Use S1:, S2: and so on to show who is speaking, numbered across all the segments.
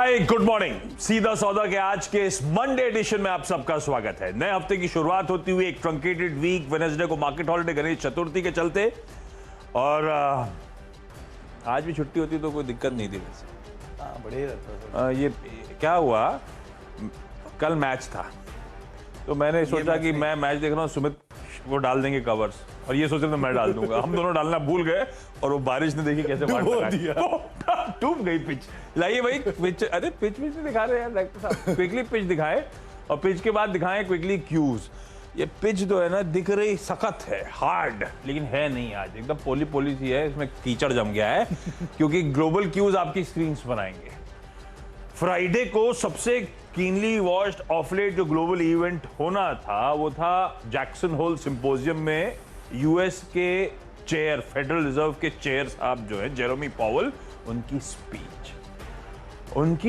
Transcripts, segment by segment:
S1: Hi good morning. सीधा सौदा के आज के इस मंडे एडिशन में आप सबका स्वागत है। नए हफ्ते की शुरुआत होती हुई एक ट्रंकेटेड वीक, वेडनेसडे को मार्केट हॉलिडे, गणेश चतुर्थी के चलते, और आज भी छुट्टी होती तो कोई दिक्कत नहीं थी वैसे।
S2: बढ़िया रहता है।
S1: ये क्या हुआ, कल मैच था तो मैंने सोचा कि मैं मैच देख रहा हूँ, सुमित वो डाल देंगे कवर्स, और ये सोचे तो मैं डाल दूंगा। हम दोनों डालना भूल गए और वो बारिश ने देखी कैसे डूब गई पिच। लाइए भाई पिच, अरे पिच नहीं दिखा रहे यार डायरेक्टर साहब, क्विकली पिच दिखाए और पिच के बाद दिखाएं क्विकली क्यूज। ये पिच जो है ना दिख रही सख्त है, हार्ड, लेकिन है नहीं। आज एकदम पोली पोली सी है, इसमें कीचड़ जम गया है क्योंकि ग्लोबल क्यूज आपकी स्क्रीन बनाएंगे। फ्राइडे को सबसे कीनली वॉच्ड ऑफलेट जो ग्लोबल इवेंट होना था वो था जैक्सन होल सिंपोजियम में यूएस के चेयर, फेडरल रिजर्व के चेयर साहब जो है जेरोमी पॉवल, उनकी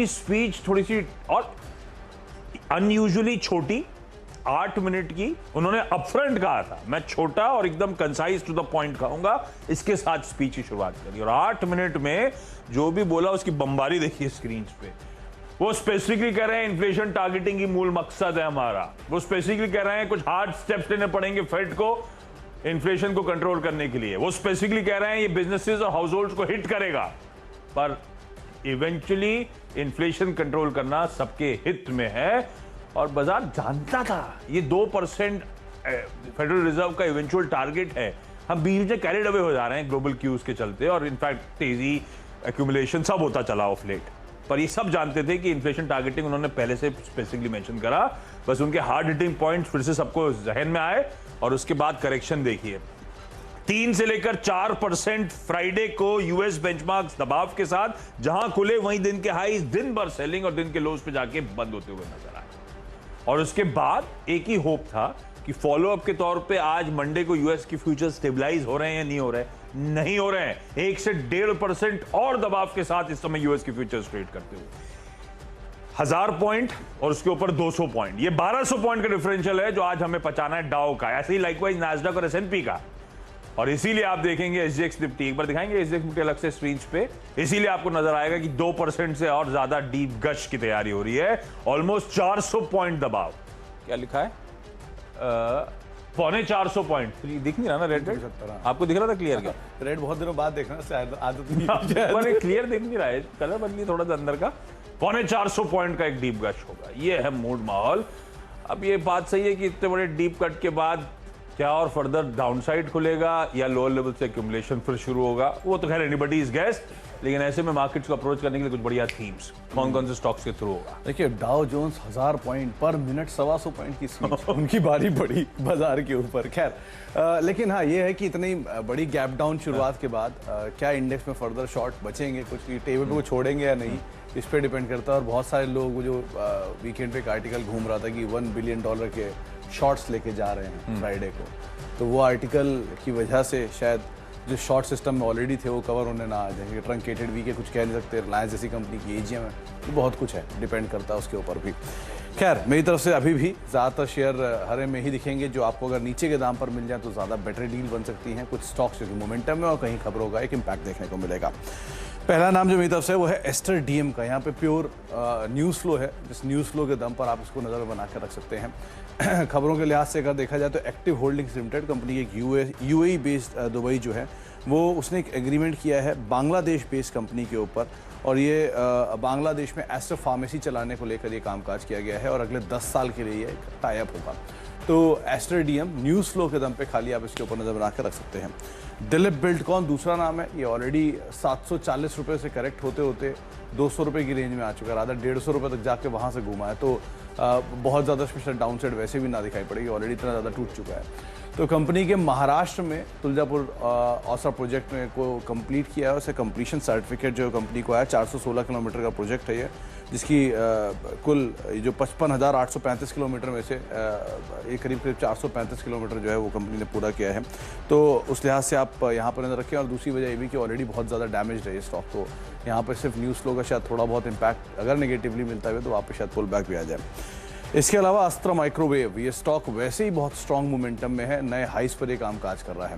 S1: स्पीच थोड़ी सी और अनयूजुअली छोटी, 8 मिनट की। उन्होंने अपफ्रंट कहा था मैं छोटा और एकदम कंसाइज टू द पॉइंट कहूंगा, इसके साथ स्पीच की शुरुआत करी और 8 मिनट में जो भी बोला उसकी बमबारी देखिए स्क्रीन पे। वो स्पेसिफिकली कह रहे हैं इन्फ्लेशन टारगेटिंग की मूल मकसद है हमारा। वो स्पेसिफिकली कह रहे हैं कुछ हार्ड स्टेप्स लेने पड़ेंगे फेड को इन्फ्लेशन को कंट्रोल करने के लिए। वो स्पेसिफिकली कह रहे हैं ये बिजनेसेस और हाउस होल्ड्स को हिट करेगा, पर इवेंचुअली इन्फ्लेशन कंट्रोल करना सबके हित में है। और बाजार जानता था ये 2% फेडरल रिजर्व का इवेंचुअल टारगेट है। हम बीच में कैरिड अवे हो जा रहे हैं ग्लोबल क्यूज के चलते, और इनफैक्ट तेजी, एक्यूमुलेशन सब होता चला ऑफ लेट, पर ये सब जानते थे कि इन्फ्लेशन टारगेटिंग उन्होंने पहले से स्पेसिफिकली मेंशन करा। बस उनके हार्ड हिटिंग पॉइंट्स फिर से सबको जहन में आए और उसके बाद करेक्शन देखिए। 3 से लेकर 4% फ्राइडे को यूएस बेंचमार्क्स दबाव के साथ जहां खुले वहीं दिन के हाईज दिन भर सेलिंग और दिन के लोज पे जाके बंद होते हुए नजर आए। और उसके बाद एक ही होप था कि फॉलोअप के तौर पे आज मंडे को यूएस की फ्यूचर्स स्टेबलाइज हो रहे हैं या नहीं हो रहे हैं। नहीं हो रहे हैं। 1 से 1.5% और दबाव के साथ इस समय यूएस की फ्यूचर्स ट्रेड करते हुए 1000 पॉइंट और उसके ऊपर 200 पॉइंट, ये 1200 पॉइंट का डिफरेंशियल है जो आज हमें पचाना है डाउ का, ऐसे ही लाइकवाइज नैस्डैक और एसएनपी का। और इसीलिए आप देखेंगे एसजीएक्स निफ्टी, एक बार दिखाएंगे एसजीएक्स निफ्टी अलग से स्क्रीन पे, इसीलिए आपको नजर आएगा कि 2% से और ज्यादा डीप गश की तैयारी हो रही है। ऑलमोस्ट 400 पॉइंट दबाव, क्या लिखा है, 450 पॉइंट दिख नहीं रहा ना रेड? आपको दिख रहा था क्लियर? क्या
S2: रेड बहुत दिनों बाद देखना शायद आदत नहीं
S1: है। क्लियर दिख नहीं रहा है, कलर बदली थोड़ा सा अंदर का। 450 पॉइंट का एक डीप गश होगा, ये है मूड माहौल। अब ये बात सही है कि इतने बड़े डीप कट के बाद क्या और फर्दर डाउनसाइड खुलेगा या लोअर लेवल से एक्यूमुलेशन फिर शुरू होगा, वो तो खैर एनीबॉडीज गेस। लेकिन ऐसे में मार्केट्स को अप्रोच करने के लिए कुछ बढ़िया थीम्स कौन से स्टॉक्स के थ्रू होगा।
S2: देखिए डाउ जोन्स 1000 पॉइंट पर मिनट, 125 पॉइंट की स्पीच उनकी बारी पड़ी बाजार के ऊपर। खैर लेकिन हाँ ये है कि इतनी बड़ी गैप डाउन शुरुआत के बाद क्या इंडेक्स में फर्दर शॉर्ट बचेंगे, कुछ टेबल को छोड़ेंगे या नहीं, इस पर डिपेंड करता है। और बहुत सारे लोग जो वीकेंड पे एक आर्टिकल घूम रहा था कि $1 बिलियन के शॉर्ट्स लेके जा रहे हैं फ्राइडे को, तो वो आर्टिकल की वजह से शायद जो शॉर्ट सिस्टम में ऑलरेडी थे वो कवर होने ना आ जाए। ट्रंकेटेड वीक है, कुछ कह नहीं सकते। रिलायंस जैसी कंपनी की एजीएम है, तो बहुत कुछ है, डिपेंड करता है उसके ऊपर भी। खैर मेरी तरफ से अभी भी ज़्यादातर शेयर हरे में ही दिखेंगे, जो आपको अगर नीचे के दाम पर मिल जाए तो ज़्यादा बेटर डील बन सकती हैं। कुछ स्टॉक्स जो कि मोमेंटम में और कहीं खबरों का एक इम्पैक्ट देखने को मिलेगा। पहला नाम जो मेरी तरफ से वो है एस्टर डीएम का। यहाँ पे प्योर न्यूज़ फ्लो है, जिस न्यूज़ फ्लो के दम पर आप इसको नज़र बना कर रख सकते हैं। खबरों के लिहाज से अगर देखा जाए तो एक्टिव होल्डिंग्स लिमिटेड कंपनी एक यूएई बेस्ड दुबई जो है वो उसने एक एग्रीमेंट किया है बांग्लादेश बेस्ड कंपनी के ऊपर, और ये बांग्लादेश में एस्टर फार्मेसी चलाने को लेकर ये कामकाज किया गया है और अगले 10 साल के लिए ये टाई अप होगा। तो एस्टर डीएम न्यूज़ फ्लो के दम पे खाली आप इसके ऊपर नज़र बना कर रख सकते हैं। दिलीप बिल्डकॉन दूसरा नाम है, ये ऑलरेडी 740 रुपये से करेक्ट होते होते 200 रुपये की रेंज में आ चुका है, राधा 150 रुपये तक जाके वहाँ से घूमा है। तो बहुत ज़्यादा स्पेशल डाउन साइड वैसे भी ना दिखाई पड़ेगी, ऑलरेडी इतना ज़्यादा टूट चुका है। तो कंपनी के महाराष्ट्र में तुलजापुर औसा प्रोजेक्ट में को कंप्लीट किया है, उसे कंप्लीशन सर्टिफिकेट जो कंपनी को आया। 416 किलोमीटर का प्रोजेक्ट है ये, जिसकी कुल जो 55,835 किलोमीटर में से ये करीब 435 किलोमीटर जो है वो कंपनी ने पूरा किया है। तो उस लिहाज से आप यहाँ पर नजर रखें। और दूसरी वजह ये भी कि ऑलरेडी बहुत ज़्यादा डैमेज है ये स्टॉक, तो यहाँ पर सिर्फ न्यूज़ फ्लो का शायद थोड़ा बहुत इम्पैक्ट अगर नेगेटिवली मिलता है तो वहाँ पर शायद पुल बैक भी आ जाए। इसके अलावा अस्त्र माइक्रोवेव, ये स्टॉक वैसे ही बहुत स्ट्रॉन्ग मोमेंटम में है, नए हाइस पर ये कामकाज कर रहा है।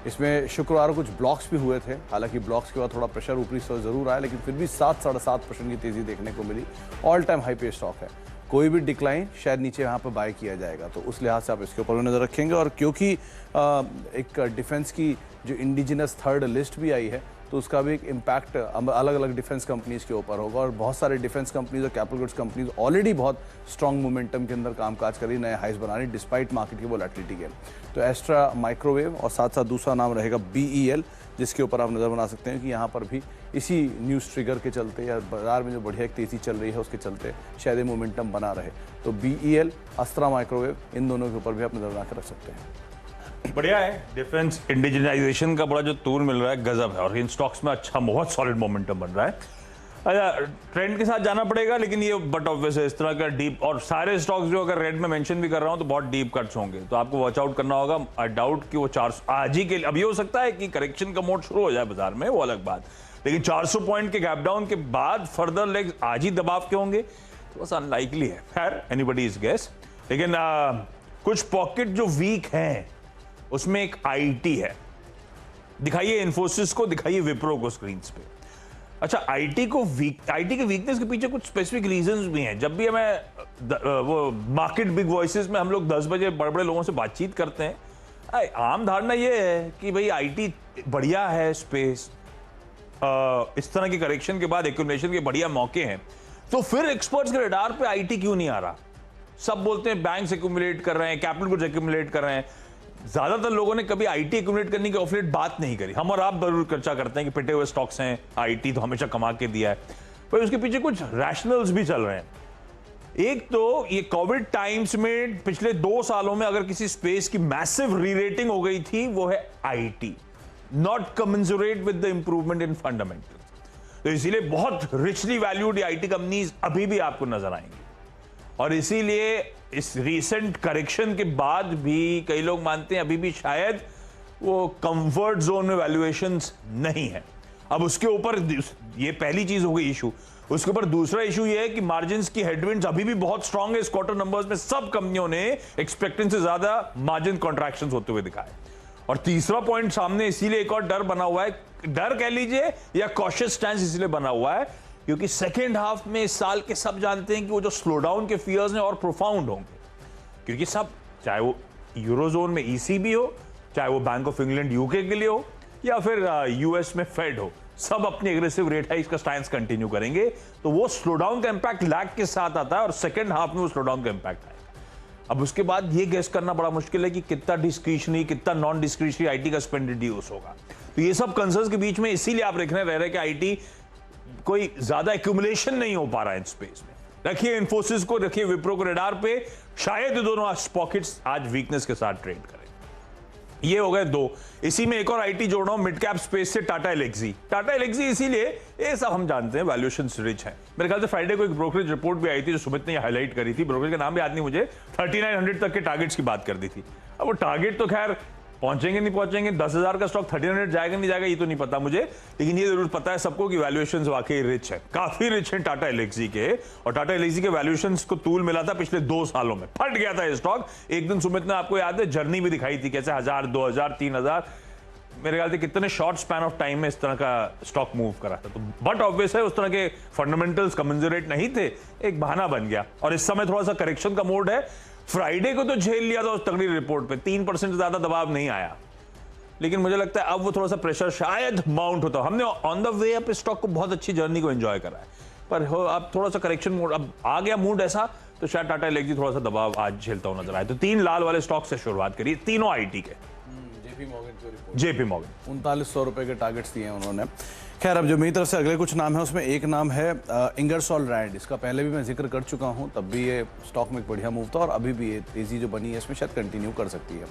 S2: इसमें शुक्रवार को कुछ ब्लॉक्स भी हुए थे, हालांकि ब्लॉक्स के बाद थोड़ा प्रेशर ऊपरी से जरूर आया, लेकिन फिर भी 7-7.5% की तेजी देखने को मिली। ऑल टाइम हाई पे स्टॉक है, कोई भी डिक्लाइन शायद नीचे यहाँ पर बाय किया जाएगा, तो उस लिहाज से आप इसके ऊपर भी नजर रखेंगे। और क्योंकि एक डिफेंस की जो इंडिजिनस थर्ड लिस्ट भी आई है, तो उसका भी एक इम्पैक्ट अलग अलग डिफेंस कंपनीज के ऊपर होगा। और बहुत सारे डिफेंस कंपनीज और कैपिटल गुड्स कंपनीज ऑलरेडी बहुत स्ट्रॉन्ग मोमेंटम के अंदर कामकाज कर रही, नए हाइस बना रही डिस्पाइट मार्केट की वोलेटिलिटी के। तो एस्ट्रा माइक्रोवेव और साथ साथ दूसरा नाम रहेगा BEL, जिसके ऊपर आप नज़र बना सकते हैं कि यहाँ पर भी इसी न्यूज़ ट्रिगर के चलते या बाजार में जो बढ़िया एक तेज़ी चल रही है उसके चलते शायद ये मोमेंटम बना रहे। तो BEL, अस्त्रा माइक्रोवेव, इन दोनों के ऊपर भी आप नज़र बना कर रख सकते हैं।
S1: बढ़िया है, डिफेंस इंडिजिनाइजेशन का बड़ा जो तूल मिल रहा है गजब है, और इन स्टॉक्स में अच्छा बहुत सॉलिड मोमेंटम बन रहा है। अच्छा, ट्रेंड के साथ जाना पड़ेगा, लेकिन ये बट ऑब्वियस है इस तरह का डीप, और सारे स्टॉक्स जो अगर रेड में मेंशन भी कर रहा हूं तो बहुत डीप कट्स होंगे, तो आपको वॉच आउट करना होगा। आई डाउट कि वो 400 आज ही के, अभी हो सकता है कि करेक्शन का मोड शुरू हो जाए बाजार में, वो अलग बात, लेकिन 400 पॉइंट के गैप डाउन के बाद फर्दर लेग आज ही दबाव के होंगे तो बस अनलाइकली है। खैर, एनीबडी इज गेस। लेकिन कुछ पॉकेट जो वीक हैं उसमें एक आईटी है। दिखाइए इन्फोसिस को, दिखाइए विप्रो को स्क्रीन पे। अच्छा, आईटी के वीकनेस के पीछे कुछ स्पेसिफिक रीजंस भी हैं। जब भी हमें वो मार्केट बिग वॉइसेस में हम लोग 10 बजे बड़े बड़े लोगों से बातचीत करते हैं, आम धारणा ये है कि भाई आईटी बढ़िया है स्पेस, इस तरह की करेक्शन के बाद एक्यूमुलेशन के बढ़िया मौके हैं, तो फिर एक्सपर्ट्स के रडार पे आईटी क्यों नहीं आ रहा? सब बोलते हैं बैंक्स एक्यूमुलेट कर रहे हैं, कैपिटल गुड्स एक्यूमुलेट कर रहे हैं, ज्यादातर लोगों ने कभी आईटी एक्यूमुलेट करने की ऑफलेट बात नहीं करी। हम और आप जरूर चर्चा करते हैं कि पिटे हुए स्टॉक्स हैं, आईटी तो हमेशा कमा के दिया है, पर उसके पीछे कुछ रैशनल्स भी चल रहे हैं। एक तो ये कोविड टाइम्स में पिछले 2 सालों में अगर किसी स्पेस की मैसिव री-रेटिंग हो गई थी वो है IT, not commensurate with the improvement in fundamental. तो इसीलिए बहुत रिचली वैल्यूड आईटी कंपनीज अभी भी आपको नजर आएंगी, और इसीलिए इस रीसेंट करेक्शन के बाद भी कई लोग मानते हैं अभी भी शायद वो कंफर्ट जोन में वैल्यूएशंस नहीं है। अब उसके ऊपर ये पहली चीज हो गई इशू, उसके ऊपर दूसरा इशू ये है कि मार्जिन्स की हेडविंड्स अभी भी बहुत स्ट्रांग है। इस क्वार्टर नंबर्स में सब कंपनियों ने एक्सपेक्टेंस से ज्यादा मार्जिन कॉन्ट्रैक्शंस होते हुए दिखाए। और तीसरा पॉइंट सामने इसीलिए एक और डर बना हुआ है, डर कह लीजिए या कॉशियस स्टैंस इसलिए बना हुआ है क्योंकि सेकेंड हाफ में इस साल के सब जानते हैं कि वो जो स्लोडाउन के फियर्स हैं और प्रोफाउंड होंगे, क्योंकि सब, चाहे वो यूरोजोन में ईसीबी हो, चाहे वो बैंक ऑफ इंग्लैंड यूके के लिए हो, या फिर यूएस में फेड हो, सब अपनी एग्रेसिव रेट हाइक्स का स्टैंस कंटिन्यू करेंगे। तो वो स्लोडाउन का इंपैक्ट लैग के साथ आता है और सेकेंड हाफ में वो स्लोडाउन का इंपैक्ट आएगा। अब उसके बाद ये गेस करना बड़ा मुश्किल है कि कितना डिस्क्रिशनरी, कितना नॉन डिस्क्रिशनरी आईटी का स्पेंड रिड्यूस होगा। तो ये सब कंसर्न्स के बीच में इसीलिए आप देखने रह रहे कि आईटी कोई ज्यादा एक्यूमुलेशन नहीं हो पा रहा है इन स्पेस में। रखिए इन्फोसिस को, रखिए विप्रो को रडार पे, शायद ये दोनों पॉकेट्स आज वीकनेस के साथ ट्रेड करें। ये हो गए 2। इसी में एक और आईटी जोड़ रहा हूं मिड कैप स्पेस से, टाटा एलेक्सी। टाटा एलेक्सी इसीलिए, ये सब हम जानते हैं वैल्यूएशंस रिच हैं। मेरे ख्याल से फ्राइडे को एक ब्रोकरेज रिपोर्ट भी आई थी जो सुमित ने हाईलाइट करी थी, ब्रोकरेज का नाम भी याद नहीं मुझे, 3900 तक के टारगेट्स की बात कर दी थी। अब वो टारगेट तो खैर पहुंचेंगे नहीं पहुंचेंगे, 10,000 का स्टॉक 1300 जाएगा नहीं जाएगा ये तो नहीं पता मुझे, लेकिन ये जरूर पता है सबको कि वैल्यूएशंस वाकई रिच है, काफी रिच है टाटा एलेक्सी के। और टाटा एलेक्सी के वैल्यूएशंस को तूल मिला था पिछले 2 सालों में, फट गया था ये स्टॉक। एक दिन सुमित ने, आपको याद है, जर्नी भी दिखाई थी कैसे 1000, 2000, 3000, मेरे ख्याल से कितने शॉर्ट स्पैन ऑफ टाइम में इस तरह का स्टॉक मूव करा था। तो बट ऑब्वियस है उस तरह के फंडामेंटल्स कमेंसुरेट नहीं थे, एक बहाना बन गया। और इस समय थोड़ा सा करेक्शन का मोड है। फ्राइडे को तो झेल लिया था उस तगड़ी रिपोर्ट पे, 3% से ज्यादा दबाव नहीं आया, लेकिन मुझे लगता है अब वो थोड़ा सा प्रेशर शायद माउंट होता। हमने on the way up stock को बहुत अच्छी जर्नी को एंजॉय करा है, पर अब थोड़ा सा करेक्शन मोड अब आ गया मूड ऐसा, तो शायद टाटा एलेक्सी थोड़ा सा दबाव आज झेलता हुआ नजर आए। तो 3 लाल वाले स्टॉक से शुरुआत करिए, तीनों आईटी के। जेपी मॉर्गन
S2: 3900 रुपए के टारगेट्स दिए हैं उन्होंने। खैर, अब जो मेरी तरफ से अगले कुछ नाम है उसमें एक नाम है इंगरसॉल रैंड। इसका पहले भी मैं जिक्र कर चुका हूं, तब भी ये स्टॉक में एक बढ़िया मूव था और अभी भी ये तेजी जो बनी है इसमें शायद कंटिन्यू कर सकती है,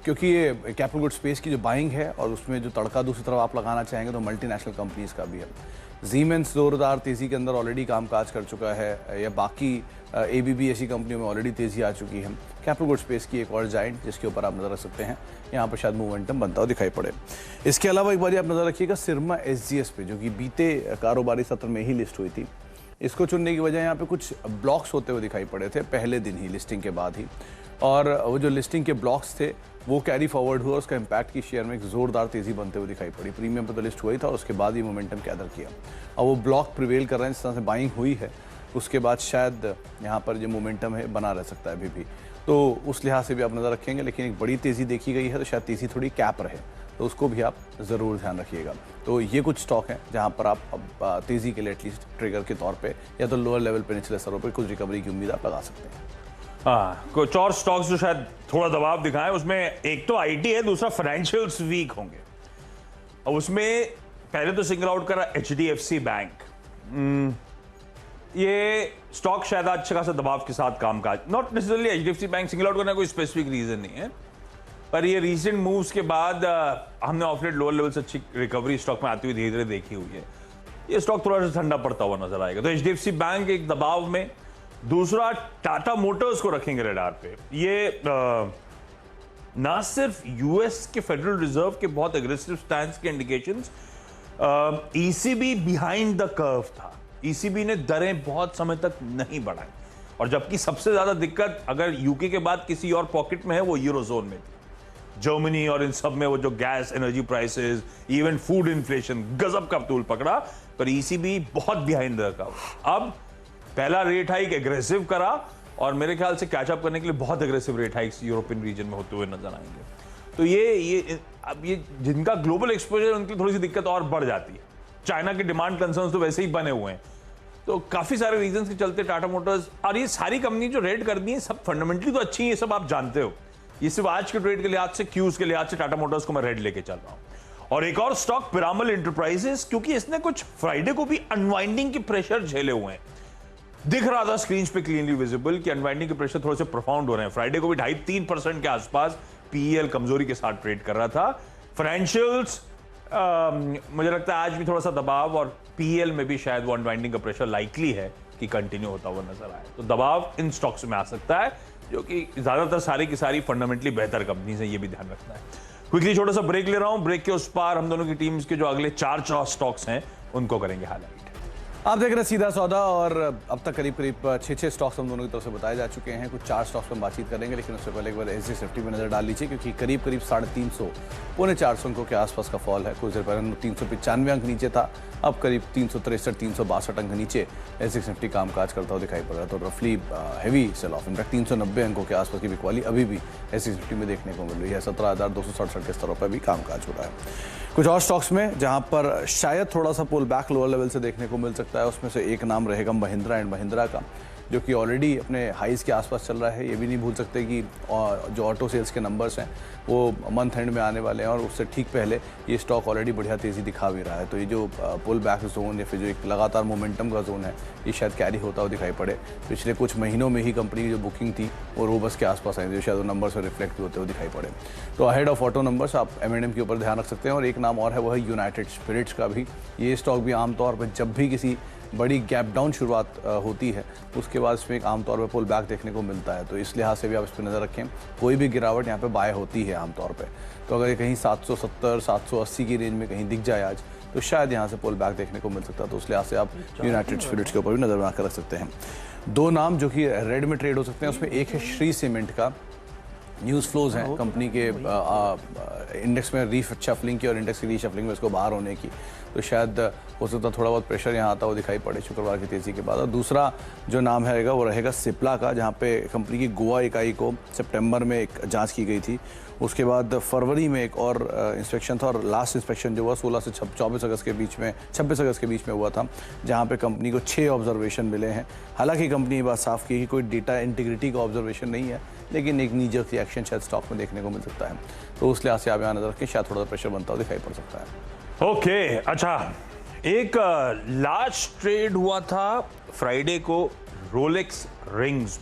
S2: क्योंकि ये कैपिटल गुड स्पेस की जो बाइंग है और उसमें जो तड़का दूसरी तरफ आप लगाना चाहेंगे तो मल्टीनेशनल कंपनीज का भी है। जीमेंस जोरदार तेजी के अंदर ऑलरेडी कामकाज कर चुका है, या बाकी एबीबी ऐसी कंपनियों में ऑलरेडी तेजी आ चुकी है। कैपिटल गुड स्पेस की एक और जाइंट जिसके ऊपर आप नजर रख सकते हैं, यहाँ पर शायद मोमेंटम बनता हुआ दिखाई पड़े। इसके अलावा एक बार आप नजर रखिएगा सिरमा एसजीएस पे, जो कि बीते कारोबारी सत्र में ही लिस्ट हुई थी। इसको चुनने की वजह यहाँ पे कुछ ब्लॉक्स होते हुए दिखाई पड़े थे पहले दिन ही, लिस्टिंग के बाद ही, और वो जो लिस्टिंग के ब्लॉक्स थे वो कैरी फॉरवर्ड हुआ, उसका इम्पैक्ट की शेयर में एक जोरदार तेजी बनते हुए दिखाई पड़ी। प्रीमियम पे तो लिस्ट हुआ ही था, उसके बाद ही मोमेंटम गैदर किया और वो ब्लॉक प्रिवेल कर रहे हैं, जिस तरह से बाइंग हुई है उसके बाद शायद यहाँ पर जो मोमेंटम है बना रह सकता है अभी भी, तो उस लिहाज से भी आप नज़र रखेंगे। लेकिन एक बड़ी तेज़ी देखी गई है तो शायद तेज़ी थोड़ी कैप रहे, तो उसको भी आप ज़रूर ध्यान रखिएगा। तो ये कुछ स्टॉक हैं जहाँ पर आप अब तेज़ी के लिए एटलीस्ट ट्रिगर के तौर पे या तो लोअर लेवल पे, निचले स्तरों पर कुछ रिकवरी की उम्मीद आप लगा सकते हैं।
S1: हाँ, कुछ और स्टॉक्स जो शायद थोड़ा दबाव दिखाएं, उसमें एक तो आईटी है, दूसरा फाइनेंशियल्स वीक होंगे। और उसमें पहले तो सिंगल आउट करा एचडीएफसी बैंक। ये स्टॉक शायद आज अच्छा खासा दबाव के साथ कामकाज, not necessarily HDFC bank single out करने का कोई स्पेसिफिक रीजन नहीं है, पर ये रीसेंट मूव्स के बाद हमने ऑफलेट लोअर लेवल से अच्छी रिकवरी स्टॉक में आती हुई धीरे धीरे देखी हुई है। ये स्टॉक थोड़ा सा ठंडा पड़ता हुआ नजर आएगा, तो एचडीएफसी बैंक एक दबाव में। दूसरा, टाटा मोटर्स को रखेंगे रडार पे। ये ना सिर्फ यूएस के फेडरल रिजर्व के बहुत एग्रेसिव स्टैंस के indications, ECB behind the curve था। ईसीबी ने दरें बहुत समय तक नहीं बढ़ाई, और जबकि सबसे ज्यादा दिक्कत अगर यूके के बाद किसी और पॉकेट में है वो यूरोजोन में थी। जर्मनी और इन सब में वो जो gas, energy prices, even food inflation गजब का तूल पकड़ा, पर ईसीबी बहुत बिहाइंड द कर्व। अब पहला रेट हाइक एग्रेसिव करा, और मेरे ख्याल से कैचअप करने के लिए बहुत aggressive rate hikes European region में होते हुए नजर आएंगे। तो ये जिनका ग्लोबल एक्सपोजर, उनकी थोड़ी सी दिक्कत और बढ़ जाती है। चाइना के डिमांड कंसर्न्स तो वैसे ही बने हुए हैं, तो काफी सारे रीजंस के चलते टाटा मोटर्स और ये सारी कंपनी जो रेड कर दी है सब फंडामेंटली तो अच्छी है, ये सब आप जानते हो। ये सिर्फ आज के ट्रेड के लिहाज से, क्यूज के लिहाज से टाटा मोटर्स को मैं रेड लेके चल रहा हूं। और एक और स्टॉक पिरामल इंटरप्राइजेस, क्योंकि इसने कुछ फ्राइडे को भी अनवाइंडिंग के प्रेशर झेले हुए हैं। दिख रहा था स्क्रीन पे क्लीनली विजिबल कि अनवाइंडिंग के प्रेशर थोड़े से प्रोफाउंड हो रहे हैं। फ्राइडे को भी 2.5-3% के आसपास पीएल कमजोरी के साथ ट्रेड कर रहा था। फाइनेंशियल्स मुझे लगता है आज भी थोड़ा सा दबाव, और पीएल में भी शायद वो अनवाइंडिंग का प्रेशर लाइकली है कि कंटिन्यू होता हुआ नजर आए। तो दबाव इन स्टॉक्स में आ सकता है, जो कि ज्यादातर सारी की सारी फंडामेंटली बेहतर कंपनीज है, ये भी ध्यान रखना है। क्विकली छोटा सा ब्रेक ले रहा हूं, ब्रेक के उस पार हम दोनों की टीम्स के जो अगले 4 स्टॉक्स हैं उनको करेंगे हाईलाइट।
S2: आप देख रहे हैं सीधा सौदा, और अब तक करीब 6 स्टॉक्स हम दोनों की तरफ से बताए जा चुके हैं। कुछ 4 स्टॉक्स पर बातचीत करेंगे, लेकिन उससे पहले एक बार एसजी पे नजर डाल लीजिए, क्योंकि करीब 350 पौने 400 अंकों के आसपास का फॉल है। कुछ देर पहले 395 अंक नीचे था, अब करीब 363-362 अंक नीचे एसजी कामकाज करता हुआ दिखाई पड़ रहा है। तो रफली हैवी सेल ऑफ, इनफैक्ट 390 अंकों के आसपास की बिकवाली अभी भी एसजी में देखने को मिल रही है। 17,267 के स्तरों पर भी कामकाज हो रहा है। कुछ और स्टॉक्स में जहां पर शायद थोड़ा सा पुल बैक लोअर लेवल से देखने को मिल सकता है, उसमें से एक नाम रहेगा महिंद्रा एंड महिंद्रा का, जो कि ऑलरेडी अपने हाइज के आसपास चल रहा है। ये भी नहीं भूल सकते कि जो ऑटो सेल्स के नंबर्स हैं वो मंथ एंड में आने वाले हैं, और उससे ठीक पहले ये स्टॉक ऑलरेडी बढ़िया तेज़ी दिखा भी रहा है। तो ये जो पुल बैक जोन या फिर जो एक लगातार मोमेंटम का जोन है, ये शायद कैरी होता हुआ दिखाई पड़े। पिछले कुछ महीनों में ही कंपनी की जो बुकिंग थी वो रोबस के आसपास आई थी, शायद वो नंबर्स में रिफ्लेक्ट होते हुए दिखाई पड़े। तो अहेड ऑफ ऑटो नंबर्स आप M&M के ऊपर ध्यान रख सकते हैं। और एक नाम और है, वो है यूनाइटेड स्पिरिट्स का भी। ये स्टॉक भी आमतौर पर जब भी किसी बड़ी गैप डाउन शुरुआत होती है, उसके बाद इसमें एक आमतौर पर पुल बैक देखने को मिलता है। तो इस लिहाज से भी आप इस पर नज़र रखें। कोई भी गिरावट यहाँ पे बाय होती है आमतौर पे, तो अगर ये कहीं 770-780 की रेंज में कहीं दिख जाए आज, तो शायद यहाँ से पुल बैक देखने को मिल सकता है। तो उस लिहाज से आप यूनाइटेड स्पिरिट्स के ऊपर भी नज़र बनाकर रख सकते हैं। 2 नाम जो कि रेड में ट्रेड हो सकते हैं, उसमें एक है श्री सीमेंट का। न्यूज़ फ्लोज हैं कंपनी के इंडेक्स में रीशफलिंग की और इंडेक्स की रीशफलिंग में इसको बाहर होने की, तो शायद हो सकता है थोड़ा बहुत प्रेशर यहाँ आता हुआ दिखाई पड़े शुक्रवार की तेज़ी के बाद। और दूसरा जो नाम रहेगा वो रहेगा सिप्ला का, जहाँ पे कंपनी की गोवा इकाई को सितंबर में एक जांच की गई थी, उसके बाद फरवरी में एक और इंस्पेक्शन था, और लास्ट इंस्पेक्शन जो हुआ 16 से 26 अगस्त के बीच में, 26 अगस्त के बीच में हुआ था, जहाँ पे कंपनी को 6 ऑब्जर्वेशन मिले हैं। हालांकि कंपनी ये बात साफ की कि कोई डेटा इंटीग्रिटी का ऑब्जर्वेशन नहीं है, लेकिन एक नीजर रिएक्शन शायद स्टॉक में देखने को मिल सकता है। तो उस लिहाज से आप यहाँ नजर रखें, शायद थोड़ा सा प्रेशर बनता हुआ दिखाई पड़ सकता है।
S1: ओके, अच्छा, एक लार्ज ट्रेड हुआ था फ्राइडे को रोलेक्स रिंग्स।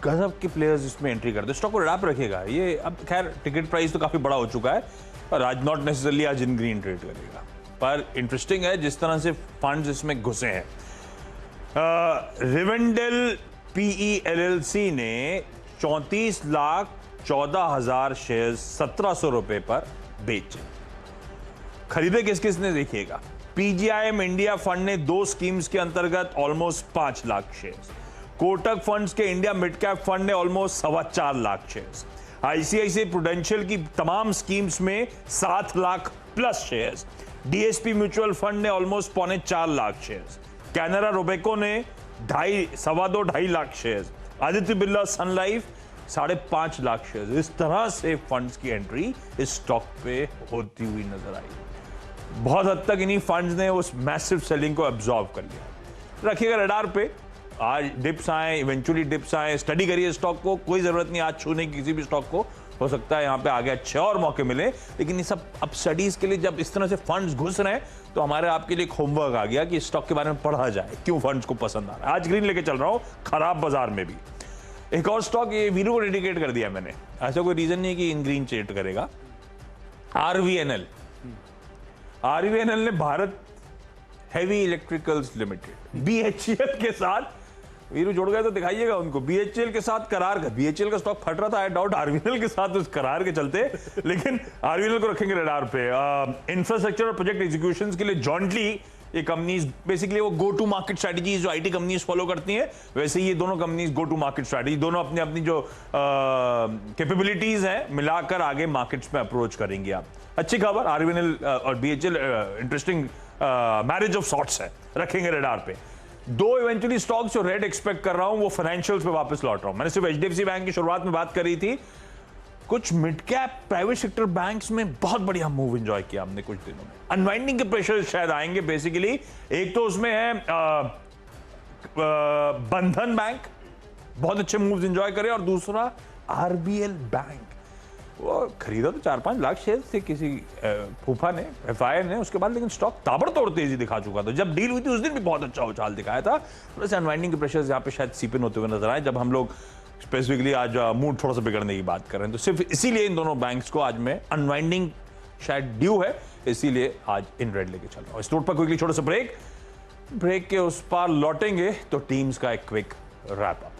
S1: गजब के प्लेयर्स इसमें एंट्री करते, स्टॉक को रैप रखेगा ये। अब खैर टिकट प्राइस तो काफी बड़ा हो चुका है, और आज नॉट नेसेसरली आज इन ग्रीन ट्रेड करेगा, पर इंटरेस्टिंग है जिस तरह से फंड्स इसमें घुसे हैं। रिवेंडल PE LLC ने 34,14,000 शेयर 1,700 रुपए पर बेचे। खरीदे किस किसने देखिएगा। पीजीआईएम इंडिया फंड ने 2 स्कीम्स के अंतर्गत almost 5 lakh shares, Kotak funds के इंडिया मिड कैप फंड ने almost 4.25 lakh shares, ICICI Prudential की तमाम स्कीम्स में 7 lakh plus shares, DSP mutual fund ने almost 4.25 lakh shares, Canara Robeco ने 2.5 lakh shares, Aditya Birla Sun Life 5.5 lakh shares. इस तरह से फंड्स की एंट्री इस स्टॉक पे होती हुई नजर आई। बहुत हद तक इन्हीं फंड्स ने उस मैसिव सेलिंग को एब्जॉर्ब कर लिया। रखिएगा रडार पे, आज डिप्स आए, इवेंचुअली डिप्स आए, स्टडी करिए स्टॉक को, कोई जरूरत नहीं आज छूने की किसी भी स्टॉक को, हो सकता है यहां पे आगे अच्छे और मौके मिले, लेकिन ये सब अब स्टडीज के लिए जब इस तरह से फंड्स घुस रहे हैं तो हमारे आपके लिए एक होमवर्क आ गया कि स्टॉक के बारे में पढ़ा जाए, क्यों फंड्स को पसंद आ रहा है। आज ग्रीन लेके चल रहा हूं खराब बाजार में भी। एक और स्टॉक, ये वीरू को डेडिकेट कर दिया मैंने, ऐसा कोई रीजन नहीं कि इन ग्रीन ट्रेड करेगा। आरवीएनएल ने Bharat heavy electricals limited BHEL के साथ, वीरू जुड़ गए तो दिखाइएगा उनको, बीएचईएल के साथ करार का, बीएचईएल का स्टॉक फट रहा था, आई डाउट आरवीएनएल के साथ उस करार के चलते, लेकिन आरवीएनएल को रखेंगे रडार पे। इंफ्रास्ट्रक्चर और प्रोजेक्ट एग्जीक्यूशंस के लिए जॉइंटली ये कंपनीज, बेसिकली वो गो टू मार्केट स्ट्रेटजीज जो आईटी कंपनीज फॉलो करती हैं, वैसे ही ये दोनों companies go to market strategy, दोनों अपनी अपनी जो कैपेबिलिटीज हैं मिलाकर आगे मार्केट्स में अप्रोच करेंगे। आप अच्छी खबर, आरवीएनएल और BHEL interesting marriage of sorts है, रखेंगे रडार पे। 2 इवेंचुअली स्टॉक्स जो रेड एक्सपेक्ट कर रहा हूं वो फाइनेंशियल्स पे वापस लौट रहा हूं। मैंने सिर्फ एचडीएफसी बैंक की शुरुआत में बात करी थी, कुछ mid cap private sector banks में बहुत बढ़िया मूव एंजॉय किया हमने कुछ दिनों में। अनवाइंडिंग के प्रेशर शायद आएंगे बेसिकली, एक तो उसमें है बंधन बैंक बहुत अच्छे मूव्स एंजॉय करे, और दूसरा आरबीएल बैंक, वो खरीदा तो 4-5 लाख शेयर थे किसी फूफा ने, एफआईआई ने, उसके बाद लेकिन स्टॉक ताबड़तोड़ तेजी दिखा चुका था। जब डील हुई थी उस दिन भी बहुत अच्छा उछाल दिखाया था। थोड़ा सा अनवाइंडिंग के प्रेशर्स यहाँ पे शायद सीप इन होते हुए नजर आए, जब हम लोग स्पेसिफिकली आज मूड थोड़ा सा बिगड़ने की बात कर रहे हैं, तो सिर्फ इसीलिए इन दोनों बैंक्स को आज में अनवाइंडिंग शायद ड्यू है, इसीलिए आज इन रेड लेके चल रहा हूं। इस नोट पर क्विकली छोटा सा ब्रेक के उस पार लौटेंगे तो टीम्स का एक क्विक रैप अप।